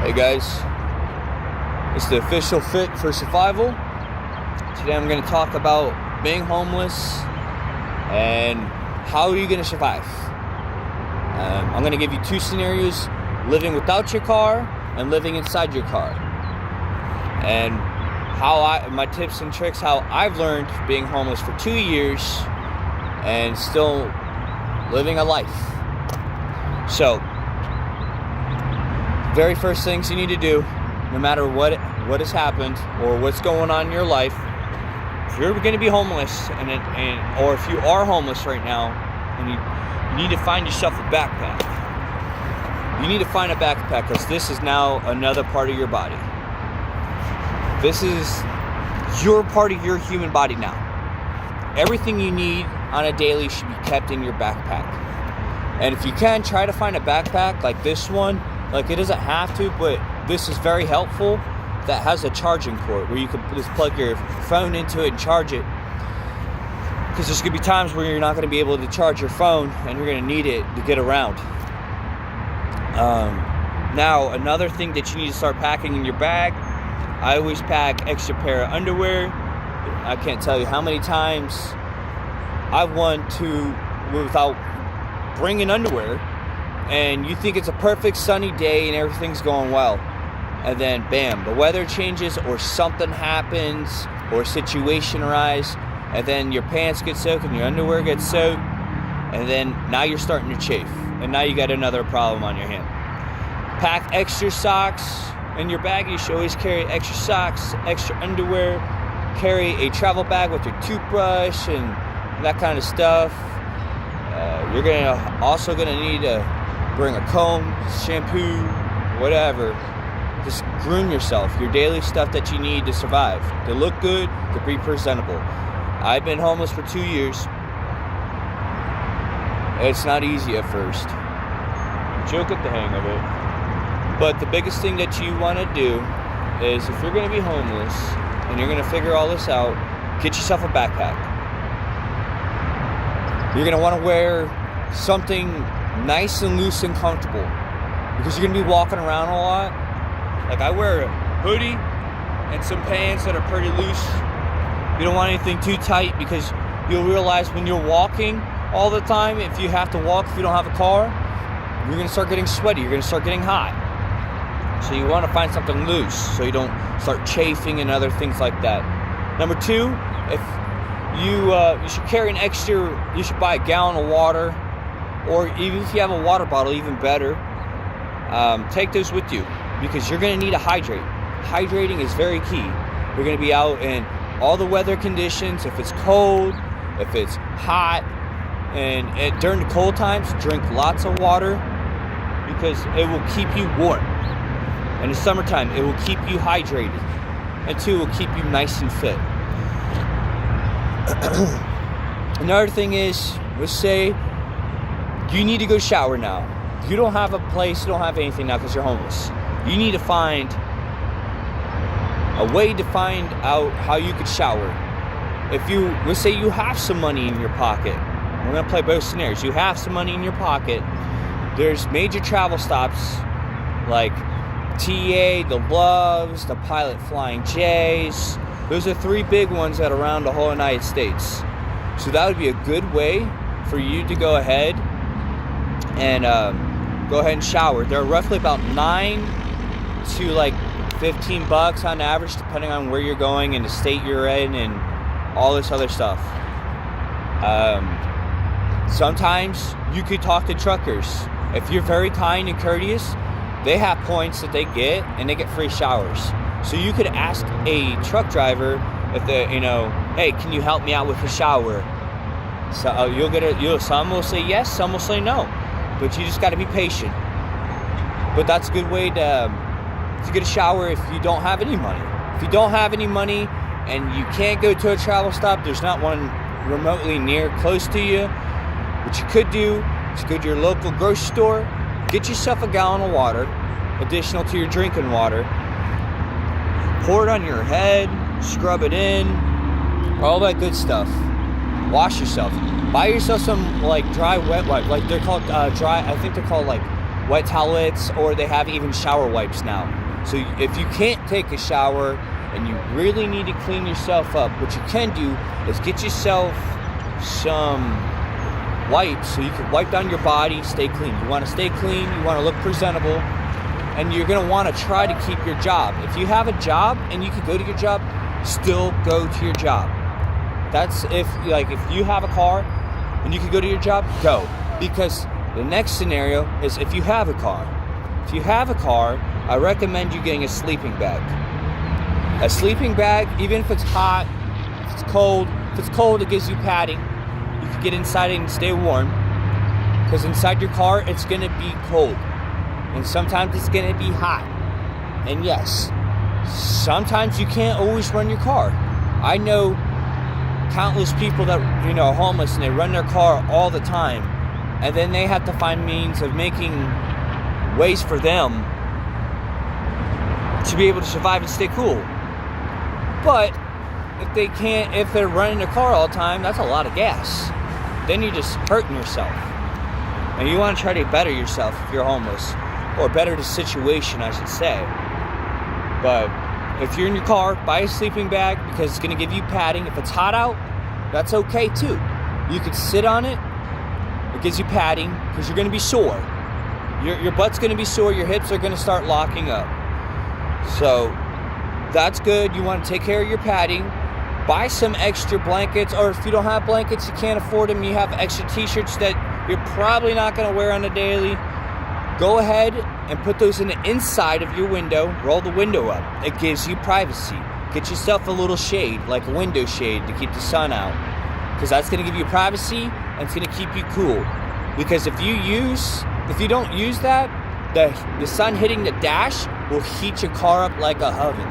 Hey guys, it's the official Fit for Survival. Today I'm going to talk about being homeless and how are you going to survive. I'm going to give you two scenarios: living without your car and living inside your car, and my tips and tricks, how I've learned being homeless for 2 years and still living a life. So, very first things you need to do, no matter what has happened or what's going on in your life, if you're going to be homeless or if you are homeless right now, and you need to find yourself a backpack. You need to find a backpack because this is now another part of your body. This is your part of your human body now. Everything you need on a daily should be kept in your backpack. And if you can, try to find a backpack like this one. Like, it doesn't have to, but this is very helpful, that has a charging port where you can just plug your phone into it and charge it. Because there's going to be times where you're not going to be able to charge your phone and you're going to need it to get around. Now, another thing that you need to start packing in your bag, I always pack extra pair of underwear. I can't tell you how many times I've went without bringing underwear, and you think it's a perfect sunny day and everything's going well, and then bam, the weather changes or something happens or a situation arises, and then your pants get soaked and your underwear gets soaked, and then now you're starting to chafe, and now you got another problem on your hand. Pack extra socks in your bag. You should always carry extra socks, extra underwear. Carry a travel bag with your toothbrush and that kind of stuff. You're also gonna need to bring a comb, shampoo, whatever. Just groom yourself. Your daily stuff that you need to survive, to look good, to be presentable. I've been homeless for 2 years. It's not easy at first. You'll get the hang of it. But the biggest thing that you want to do is, if you're going to be homeless and you're going to figure all this out, get yourself a backpack. You're going to want to wear something nice and loose and comfortable, because you're going to be walking around a lot. Like, I wear a hoodie and some pants that are pretty loose. You don't want anything too tight, because you'll realize when you're walking all the time, if you have to walk, if you don't have a car, you're going to start getting sweaty, you're going to start getting hot. So you want to find something loose so you don't start chafing and other things like that. Number two, if you should carry you should buy a gallon of water, or even if you have a water bottle, even better. Take those with you, because you're going to need to hydrate. Hydrating is very key. You're going to be out in all the weather conditions. If it's cold, if it's hot, and during the cold times, drink lots of water, because it will keep you warm. In the summertime, it will keep you hydrated. And two, it will keep you nice and fit. Another thing is, let's say you need to go shower now. You don't have a place, you don't have anything now because you're homeless. You need to find a way to find out how you could shower. Let's say you have some money in your pocket. We're going to play both scenarios. You have some money in your pocket. There's major travel stops like TA, the Loves, the Pilot Flying J's. Those are three big ones that are around the whole United States. So that would be a good way for you to go ahead and shower. They're roughly about $9 to like $15 on average, depending on where you're going and the state you're in and all this other stuff. Sometimes you could talk to truckers. If you're very kind and courteous, they have points that they get, and they get free showers. So you could ask a truck driver if hey, can you help me out with a shower? So some will say yes, some will say no. But you just got to be patient. But that's a good way to get a shower if you don't have any money. If you don't have any money and you can't go to a travel stop, there's not one remotely close to you. What you could do is go to your local grocery store, get yourself a gallon of water, additional to your drinking water, pour it on your head, scrub it in, all that good stuff. Wash yourself. Buy yourself some like dry wet wipe, like they're called I think they're called like wet towelettes, or they have even shower wipes now. So if you can't take a shower and you really need to clean yourself up, what you can do is get yourself some wipes so you can wipe down your body, stay clean. You want to stay clean, you want to look presentable, and you're going to want to try to keep your job. If you have a job and you can go to your job, still go to your job. That's if you have a car and you can go to your job, go. Because the next scenario is if you have a car. If you have a car, I recommend you getting a sleeping bag. A sleeping bag, even if it's hot, if it's cold, it gives you padding. You can get inside it and stay warm. Because inside your car, it's going to be cold. And sometimes it's going to be hot. And yes, sometimes you can't always run your car. I know countless people that, are homeless and they run their car all the time. And then they have to find means of making ways for them to be able to survive and stay cool. But if they're running their car all the time, that's a lot of gas. Then you're just hurting yourself. And you want to try to better yourself if you're homeless. Or better the situation, I should say. But if you're in your car, buy a sleeping bag because it's going to give you padding. If it's hot out, that's okay too. You could sit on it. It gives you padding because you're going to be sore. Your butt's going to be sore. Your hips are going to start locking up. So that's good. You want to take care of your padding. Buy some extra blankets, or if you don't have blankets, you can't afford them, you have extra t-shirts that you're probably not going to wear on a daily. Go ahead and put those in the inside of your window. Roll the window up. It gives you privacy. Get yourself a little shade, like a window shade, to keep the sun out. Because that's going to give you privacy and it's going to keep you cool. Because if you don't use that, the sun hitting the dash will heat your car up like a oven.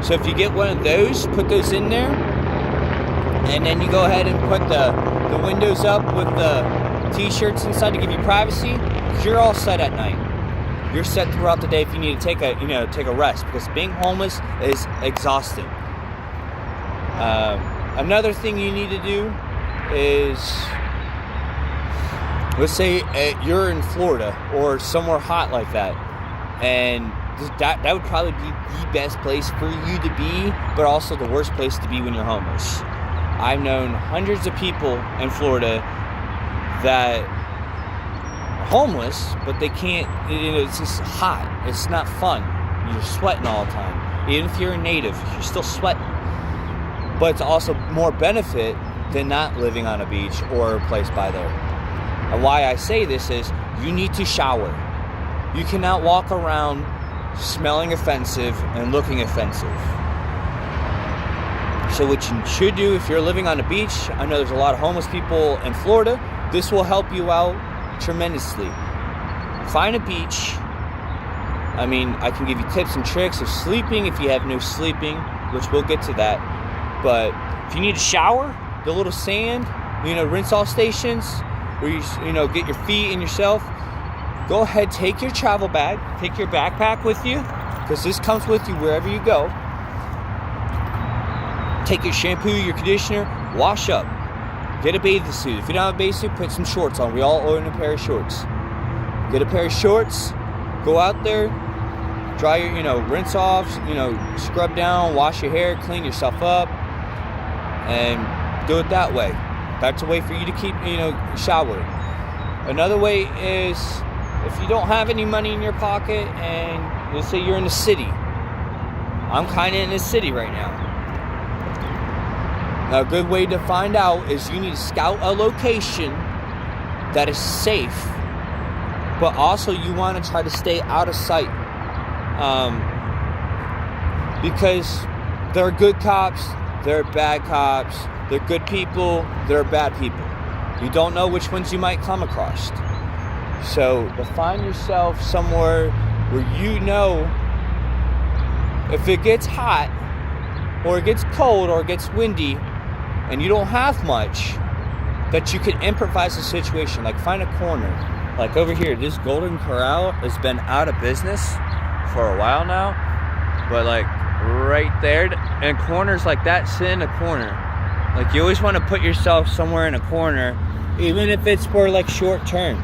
So if you get one of those, put those in there, and then you go ahead and put the windows up with the t-shirts inside to give you privacy, you're all set at night. You're set throughout the day if you need to take a rest, because being homeless is exhausting. Another thing you need to do is, let's say you're in Florida or somewhere hot like that, and that would probably be the best place for you to be, but also the worst place to be when you're homeless. I've known hundreds of people in Florida that are homeless, but they can't, it's just hot. It's not fun. You're sweating all the time. Even if you're a native, you're still sweating. But it's also more benefit than not living on a beach or a place by there. And why I say this is, you need to shower. You cannot walk around smelling offensive and looking offensive. So what you should do if you're living on the beach, I know there's a lot of homeless people in Florida, this will help you out tremendously. Find a beach. I mean, I can give you tips and tricks of sleeping if you have no sleeping, which we'll get to that. But if you need a shower, the little sand, rinse off stations where you get your feet and yourself, go ahead, take your travel bag, take your backpack with you, because this comes with you wherever you go. Take your shampoo, your conditioner, wash up. Get a bathing suit. If you don't have a bathing suit, put some shorts on. We all own a pair of shorts. Get a pair of shorts, go out there, dry your, rinse off, scrub down, wash your hair, clean yourself up, and do it that way. That's a way for you to keep, showering. Another way is, if you don't have any money in your pocket and let's say you're in the city. I'm kind of in the city right now. Now, a good way to find out is you need to scout a location that is safe, but also you want to try to stay out of sight. Because there are good cops, there are bad cops, there are good people, there are bad people. You don't know which ones you might come across. So to find yourself somewhere where if it gets hot or it gets cold or it gets windy and you don't have much, that you can improvise a situation. Like find a corner. Like over here, this Golden Corral has been out of business for a while now. But like right there, and corners like that, sit in a corner. Like you always want to put yourself somewhere in a corner, even if it's for like short term.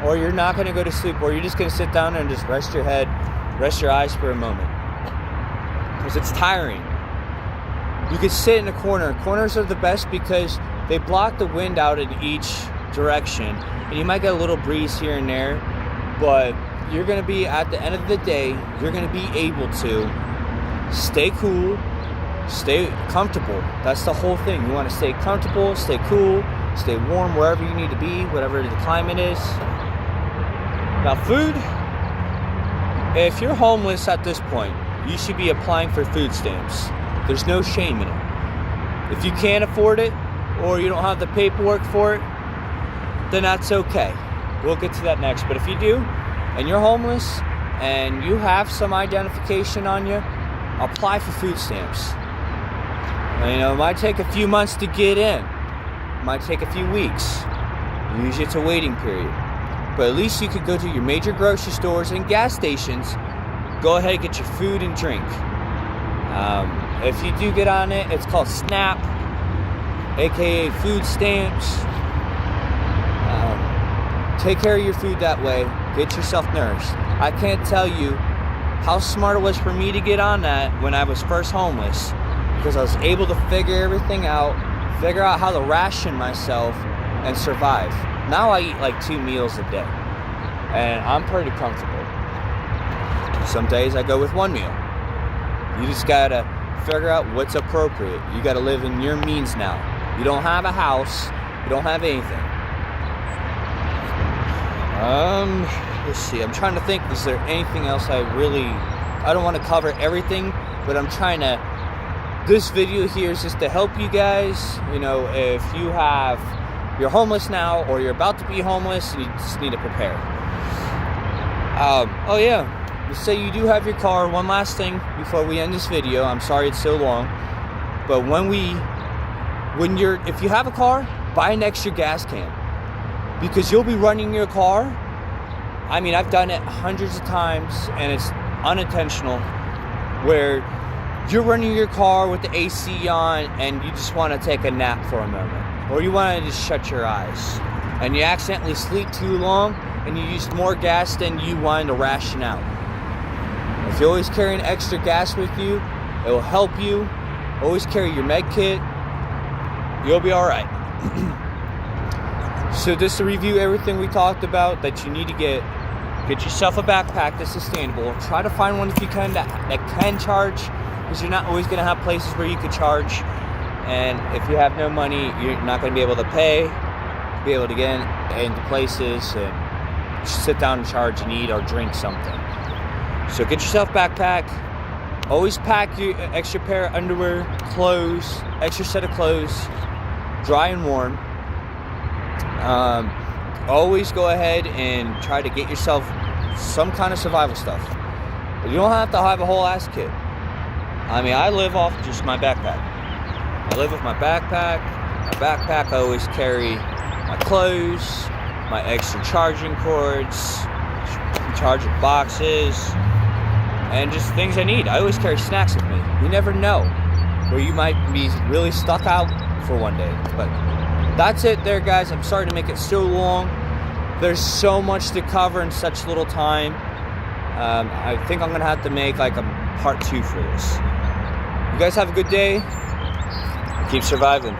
or you're not going to go to sleep, or you're just going to sit down and just rest your head, rest your eyes for a moment. Because it's tiring. You can sit in a corner. Corners are the best because they block the wind out in each direction. And you might get a little breeze here and there, but you're going to be, at the end of the day, you're going to be able to stay cool, stay comfortable. That's the whole thing. You want to stay comfortable, stay cool, stay warm wherever you need to be, whatever the climate is. Now, food, if you're homeless at this point, you should be applying for food stamps. There's no shame in it. If you can't afford it, or you don't have the paperwork for it, then that's okay. We'll get to that next. But if you do, and you're homeless, and you have some identification on you, apply for food stamps. And, it might take a few months to get in. It might take a few weeks. Usually it's a waiting period. But at least you could go to your major grocery stores and gas stations. Go ahead and get your food and drink. If you do get on it, it's called SNAP, aka food stamps. Take care of your food that way. Get yourself nourished. I can't tell you how smart it was for me to get on that when I was first homeless, because I was able to figure everything out, figure out how to ration myself and survive. Now I eat like 2 meals a day, and I'm pretty comfortable. Some days I go with 1 meal. You just gotta figure out what's appropriate. You gotta live in your means now. You don't have a house. You don't have anything. Let's see. I'm trying to think. Is there anything else I don't want to cover everything, but I'm trying to. This video here is just to help you guys. If you're homeless now, or you're about to be homeless, you just need to prepare. Oh yeah. Let's say you do have your car. One last thing before we end this video. I'm sorry it's so long, but if you have a car, buy an extra gas can, because you'll be running your car. I mean, I've done it hundreds of times, and it's unintentional, where you're running your car with the AC on, and you just want to take a nap for a moment, or you want to just shut your eyes, and you accidentally sleep too long, and you use more gas than you wanted to ration out. If you always carry an extra gas with you, it will help you. Always carry your med kit. You'll be all right. So just to review everything we talked about that you need to get yourself a backpack that's sustainable. Try to find one if you can that can charge, because you're not always going to have places where you could charge. And if you have no money, you're not going to be able to pay to be able to get into places and sit down and charge and eat or drink something. So get yourself a backpack. Always pack your extra pair of underwear, clothes, extra set of clothes, dry and warm. Always go ahead and try to get yourself some kind of survival stuff. But you don't have to have a whole ass kit. I mean, I live off just my backpack. I live with my backpack. My backpack, I always carry my clothes, my extra charging cords, charging boxes, and just things I need. I always carry snacks with me. You never know where you might be really stuck out for one day. But that's it there, guys. I'm sorry to make it so long. There's so much to cover in such little time. I think I'm going to have to make like a part 2 for this. You guys have a good day. Keep surviving.